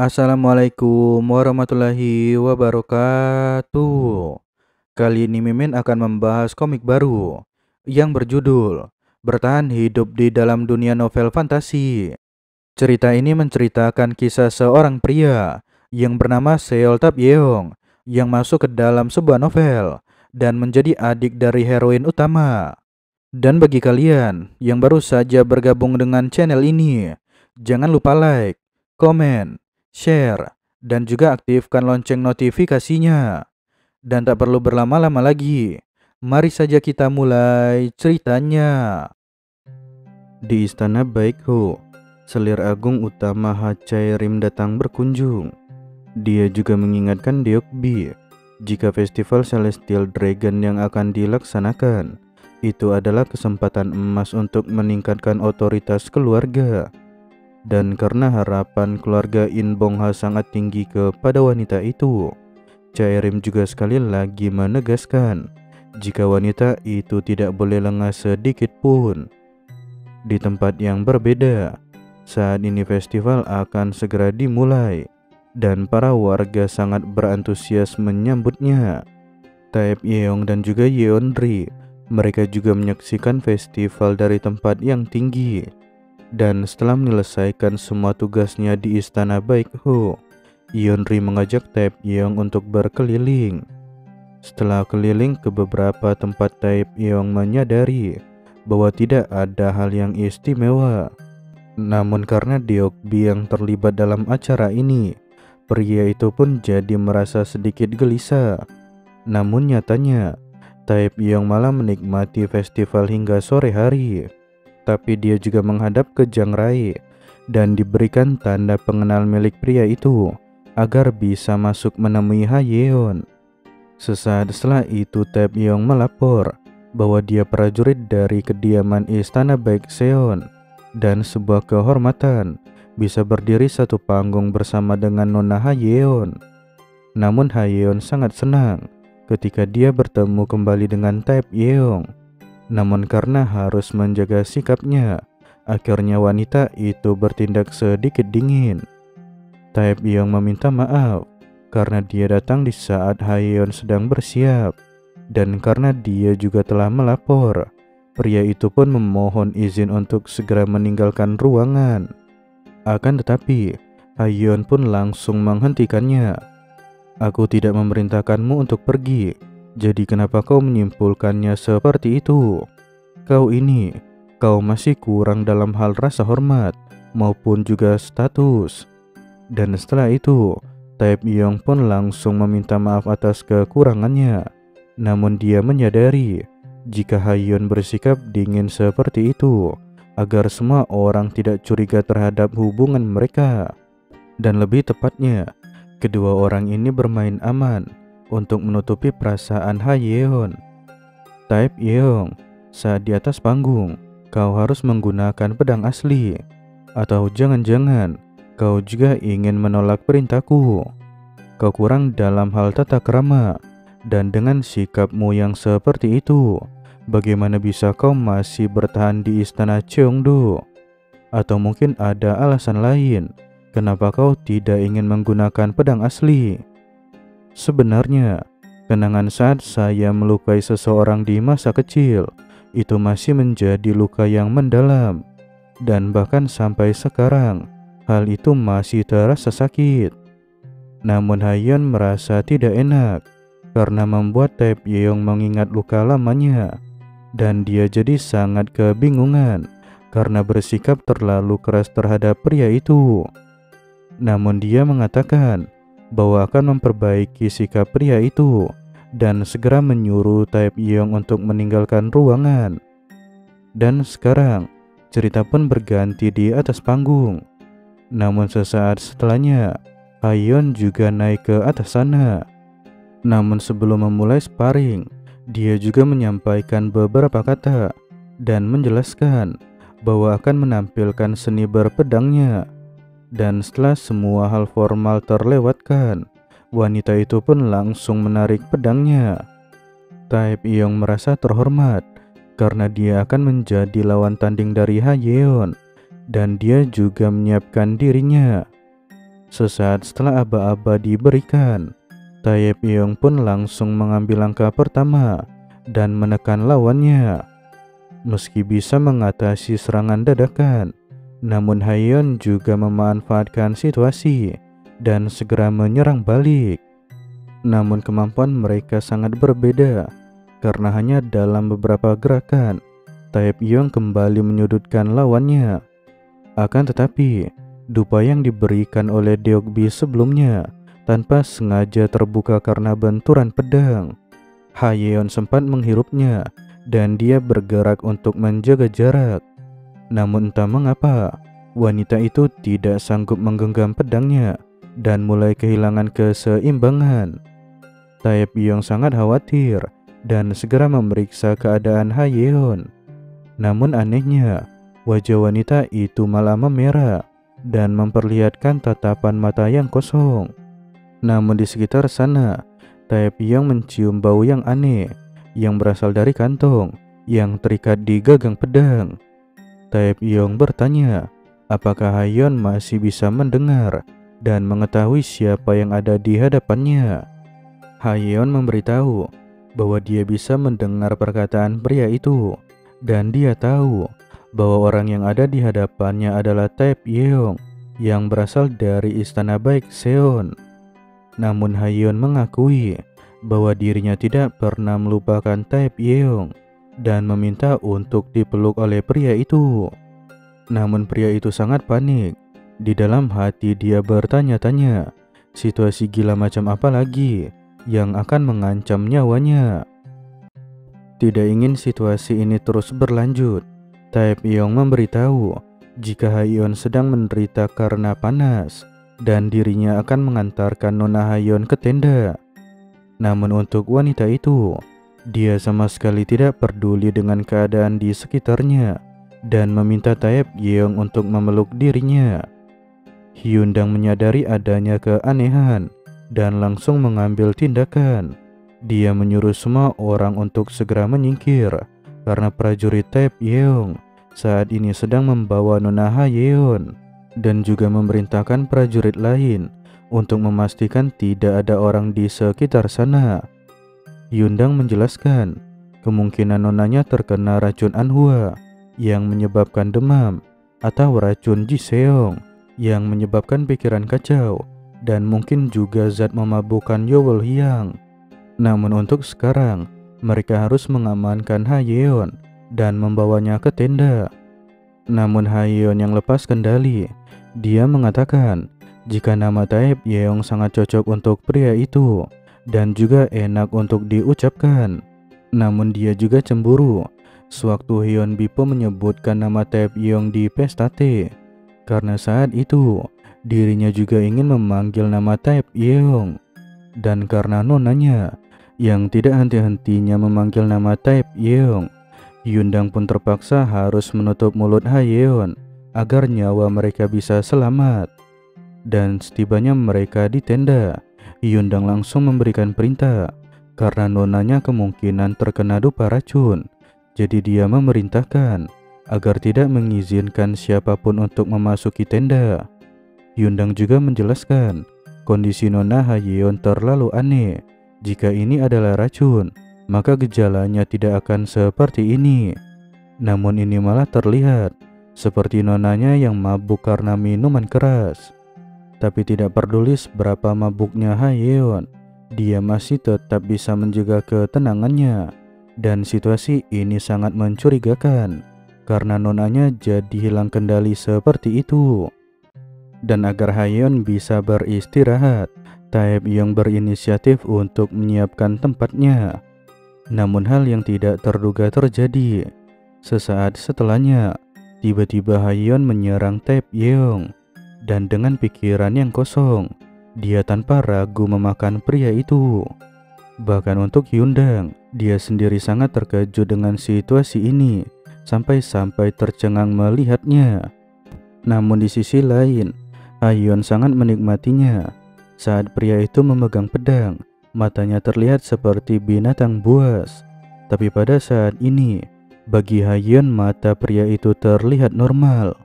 Assalamualaikum warahmatullahi wabarakatuh. Kali ini Mimin akan membahas komik baru yang berjudul Bertahan Hidup di Dalam Dunia Novel Fantasi. Cerita ini menceritakan kisah seorang pria yang bernama Seol Tap Yeong yang masuk ke dalam sebuah novel dan menjadi adik dari heroin utama. Dan bagi kalian yang baru saja bergabung dengan channel ini, jangan lupa like, komen, share, dan juga aktifkan lonceng notifikasinya. Dan tak perlu berlama-lama lagi, mari saja kita mulai ceritanya. Di Istana Baikho, selir agung utama Hachaerim datang berkunjung. Dia juga mengingatkan Deokbi jika festival Celestial Dragon yang akan dilaksanakan itu adalah kesempatan emas untuk meningkatkan otoritas keluarga. Dan karena harapan keluarga In Bongha sangat tinggi kepada wanita itu, Chaerim juga sekali lagi menegaskan jika wanita itu tidak boleh lengah sedikit pun. Di tempat yang berbeda, saat ini festival akan segera dimulai dan para warga sangat berantusias menyambutnya. Taep Yeong dan juga Yeonri, mereka juga menyaksikan festival dari tempat yang tinggi. Dan setelah menyelesaikan semua tugasnya di Istana Baikho, Yeonri mengajak Taep Yeong untuk berkeliling. Setelah keliling ke beberapa tempat, Taep Yeong menyadari bahwa tidak ada hal yang istimewa. Namun karena Deokbi yang terlibat dalam acara ini, pria itu pun jadi merasa sedikit gelisah. Namun nyatanya, Taep Yeong malah menikmati festival hingga sore hari. Tapi dia juga menghadap ke Jang Rai dan diberikan tanda pengenal milik pria itu agar bisa masuk menemui Hayeon. Sesaat setelah itu, Taep Yeong melapor bahwa dia prajurit dari kediaman Istana Baekseon dan sebuah kehormatan bisa berdiri satu panggung bersama dengan Nona Hayeon. Namun Hayeon sangat senang ketika dia bertemu kembali dengan Taep Yeong. Namun karena harus menjaga sikapnya, akhirnya wanita itu bertindak sedikit dingin. Taep Yeong meminta maaf karena dia datang di saat Hayeon sedang bersiap. Dan karena dia juga telah melapor, pria itu pun memohon izin untuk segera meninggalkan ruangan. Akan tetapi, Hayeon pun langsung menghentikannya. Aku tidak memerintahkanmu untuk pergi, jadi kenapa kau menyimpulkannya seperti itu? Kau masih kurang dalam hal rasa hormat maupun juga status. Dan setelah itu, Taep Yeong pun langsung meminta maaf atas kekurangannya. Namun dia menyadari jika Hayeon bersikap dingin seperti itu agar semua orang tidak curiga terhadap hubungan mereka. Dan lebih tepatnya, kedua orang ini bermain aman untuk menutupi perasaan Hayeon. Taep Yeong, saat di atas panggung, kau harus menggunakan pedang asli. Atau jangan-jangan kau juga ingin menolak perintahku? Kau kurang dalam hal tata krama. Dan dengan sikapmu yang seperti itu, bagaimana bisa kau masih bertahan di Istana Cheongdo? Atau mungkin ada alasan lain kenapa kau tidak ingin menggunakan pedang asli? Sebenarnya, kenangan saat saya melukai seseorang di masa kecil itu masih menjadi luka yang mendalam. Dan bahkan sampai sekarang, hal itu masih terasa sakit. Namun Hayeon merasa tidak enak karena membuat Taep Yeong mengingat luka lamanya. Dan dia jadi sangat kebingungan karena bersikap terlalu keras terhadap pria itu. Namun dia mengatakan bahwa akan memperbaiki sikap pria itu dan segera menyuruh Taep Yeong untuk meninggalkan ruangan. Dan sekarang cerita pun berganti di atas panggung. Namun sesaat setelahnya, Hayeon juga naik ke atas sana. Namun sebelum memulai sparring, dia juga menyampaikan beberapa kata dan menjelaskan bahwa akan menampilkan seni berpedangnya. Dan setelah semua hal formal terlewatkan, Wanita itu pun langsung menarik pedangnya. Taepyeong merasa terhormat karena dia akan menjadi lawan tanding dari Hayeon, dan dia juga menyiapkan dirinya. Sesaat setelah aba-aba diberikan, Taepyeong pun langsung mengambil langkah pertama dan menekan lawannya. Meski bisa mengatasi serangan dadakan, namun Hayeon juga memanfaatkan situasi dan segera menyerang balik. Namun kemampuan mereka sangat berbeda karena hanya dalam beberapa gerakan Taepyeong kembali menyudutkan lawannya. Akan tetapi, dupa yang diberikan oleh Deokbi sebelumnya tanpa sengaja terbuka karena benturan pedang. Hayeon sempat menghirupnya dan dia bergerak untuk menjaga jarak. Namun entah mengapa, wanita itu tidak sanggup menggenggam pedangnya dan mulai kehilangan keseimbangan. Taepyeong sangat khawatir dan segera memeriksa keadaan Hayeon. Namun anehnya, wajah wanita itu malah memerah dan memperlihatkan tatapan mata yang kosong. Namun di sekitar sana, Taepyeong mencium bau yang aneh yang berasal dari kantong yang terikat di gagang pedang. Taepyeong bertanya, apakah Hayeon masih bisa mendengar dan mengetahui siapa yang ada di hadapannya. Hayeon memberitahu bahwa dia bisa mendengar perkataan pria itu, dan dia tahu bahwa orang yang ada di hadapannya adalah Taepyeong yang berasal dari istana baik Seon. Namun Hayeon mengakui bahwa dirinya tidak pernah melupakan Taepyeong dan meminta untuk dipeluk oleh pria itu. Namun pria itu sangat panik. Di dalam hati dia bertanya-tanya, situasi gila macam apa lagi yang akan mengancam nyawanya. Tidak ingin situasi ini terus berlanjut, Taepyeong memberitahu jika Hayeon sedang menderita karena panas dan dirinya akan mengantarkan Nona Hayeon ke tenda. Namun untuk wanita itu, dia sama sekali tidak peduli dengan keadaan di sekitarnya dan meminta Taepyeong untuk memeluk dirinya. Hyundang menyadari adanya keanehan dan langsung mengambil tindakan. Dia menyuruh semua orang untuk segera menyingkir karena prajurit Taepyeong saat ini sedang membawa Nona Hayeon, dan juga memerintahkan prajurit lain untuk memastikan tidak ada orang di sekitar sana. Hyundang menjelaskan kemungkinan nonanya terkena racun Anhua yang menyebabkan demam, atau racun Jiseong yang menyebabkan pikiran kacau, dan mungkin juga zat memabukkan Yowol Hyang. Namun untuk sekarang, mereka harus mengamankan Hayeon dan membawanya ke tenda. Namun Hayeon yang lepas kendali, dia mengatakan jika nama Taepyeong sangat cocok untuk pria itu dan juga enak untuk diucapkan. Namun dia juga cemburu sewaktu Hyun Bipo menyebutkan nama Taepyeong di pesta teh, karena saat itu dirinya juga ingin memanggil nama Taepyeong. Dan karena nonanya yang tidak henti-hentinya memanggil nama Taepyeong, Hyundang pun terpaksa harus menutup mulut Hayeon agar nyawa mereka bisa selamat. Dan setibanya mereka di tenda, Hyundang langsung memberikan perintah karena nonanya kemungkinan terkena dupa racun. Jadi dia memerintahkan agar tidak mengizinkan siapapun untuk memasuki tenda. Hyundang juga menjelaskan kondisi Nona Hayeon terlalu aneh. Jika ini adalah racun, maka gejalanya tidak akan seperti ini. Namun ini malah terlihat seperti nonanya yang mabuk karena minuman keras. Tapi tidak peduli seberapa mabuknya Hayeon, dia masih tetap bisa menjaga ketenangannya. Dan situasi ini sangat mencurigakan karena nonanya jadi hilang kendali seperti itu. Dan agar Hayeon bisa beristirahat, Taepyeong berinisiatif untuk menyiapkan tempatnya. Namun hal yang tidak terduga terjadi. Sesaat setelahnya, tiba-tiba Hayeon menyerang Taepyeong. Dan dengan pikiran yang kosong, dia tanpa ragu memakan pria itu. Bahkan untuk Hyundang, dia sendiri sangat terkejut dengan situasi ini, sampai-sampai tercengang melihatnya. Namun di sisi lain, Hayeon sangat menikmatinya. Saat pria itu memegang pedang, matanya terlihat seperti binatang buas. Tapi pada saat ini, bagi Hayeon mata pria itu terlihat normal.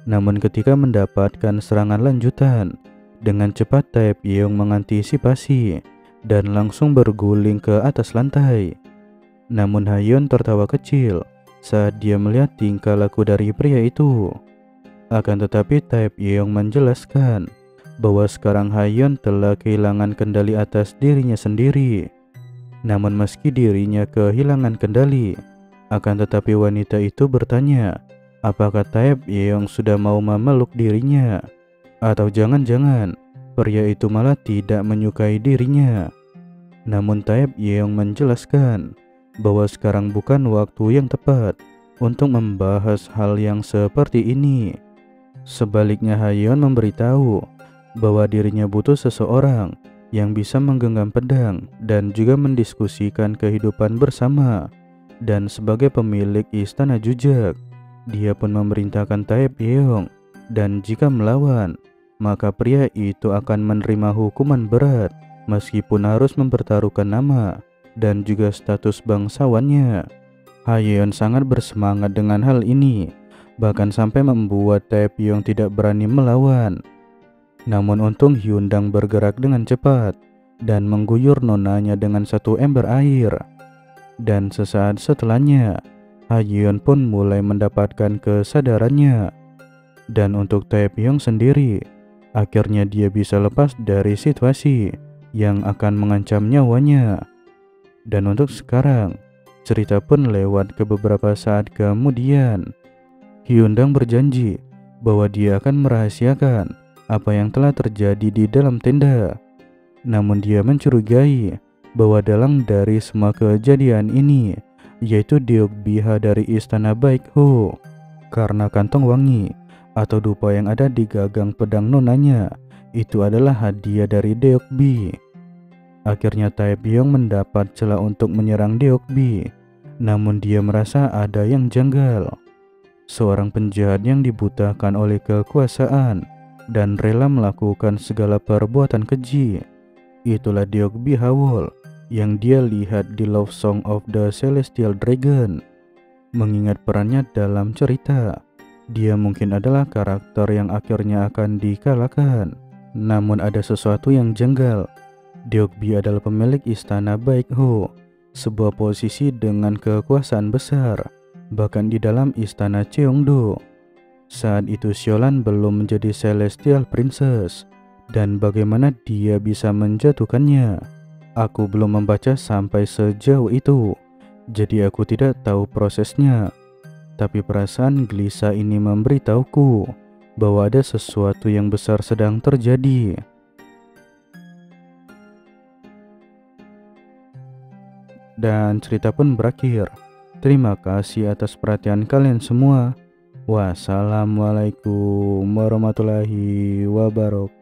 Namun ketika mendapatkan serangan lanjutan, dengan cepat Taepyeong mengantisipasi dan langsung berguling ke atas lantai. Namun Hayeon tertawa kecil saat dia melihat tingkah laku dari pria itu. Akan tetapi Taepyeong menjelaskan bahwa sekarang Hayeon telah kehilangan kendali atas dirinya sendiri. Namun meski dirinya kehilangan kendali, akan tetapi wanita itu bertanya, apakah Taepyeong sudah mau memeluk dirinya? Atau jangan-jangan pria itu malah tidak menyukai dirinya. Namun Taepyeong menjelaskan bahwa sekarang bukan waktu yang tepat untuk membahas hal yang seperti ini. Sebaliknya Hayeon memberitahu bahwa dirinya butuh seseorang yang bisa menggenggam pedang dan juga mendiskusikan kehidupan bersama. Dan sebagai pemilik istana Jujak, dia pun memerintahkan Taepyeong, dan jika melawan, maka pria itu akan menerima hukuman berat meskipun harus mempertaruhkan nama dan juga status bangsawannya. Hayeon sangat bersemangat dengan hal ini, bahkan sampai membuat Taepyeong tidak berani melawan. Namun untung Hyundang bergerak dengan cepat dan mengguyur nonanya dengan satu ember air. Dan sesaat setelahnya, Hayeon pun mulai mendapatkan kesadarannya. Dan untuk Taepyeong sendiri, akhirnya dia bisa lepas dari situasi yang akan mengancam nyawanya. Dan untuk sekarang, cerita pun lewat ke beberapa saat kemudian. Hyundang berjanji bahwa dia akan merahasiakan apa yang telah terjadi di dalam tenda. Namun dia mencurigai bahwa dalang dari semua kejadian ini yaitu Deokbiha dari istana Baekho. Karena kantong wangi atau dupa yang ada di gagang pedang nonanya itu adalah hadiah dari Deokbi. Akhirnya Taepyeong mendapat celah untuk menyerang Deokbi. Namun dia merasa ada yang janggal. Seorang penjahat yang dibutakan oleh kekuasaan dan rela melakukan segala perbuatan keji. Itulah Deokbi Howell yang dia lihat di Love Song of the Celestial Dragon. Mengingat perannya dalam cerita, dia mungkin adalah karakter yang akhirnya akan dikalahkan. Namun ada sesuatu yang janggal. Deokbi adalah pemilik istana Baekho, sebuah posisi dengan kekuasaan besar, bahkan di dalam istana Cheongdo. Saat itu Siolan belum menjadi Celestial Princess, dan bagaimana dia bisa menjatuhkannya? Aku belum membaca sampai sejauh itu, jadi aku tidak tahu prosesnya. Tapi perasaan gelisah ini memberitahuku bahwa ada sesuatu yang besar sedang terjadi. Dan cerita pun berakhir. Terima kasih atas perhatian kalian semua. Wassalamualaikum warahmatullahi wabarakatuh.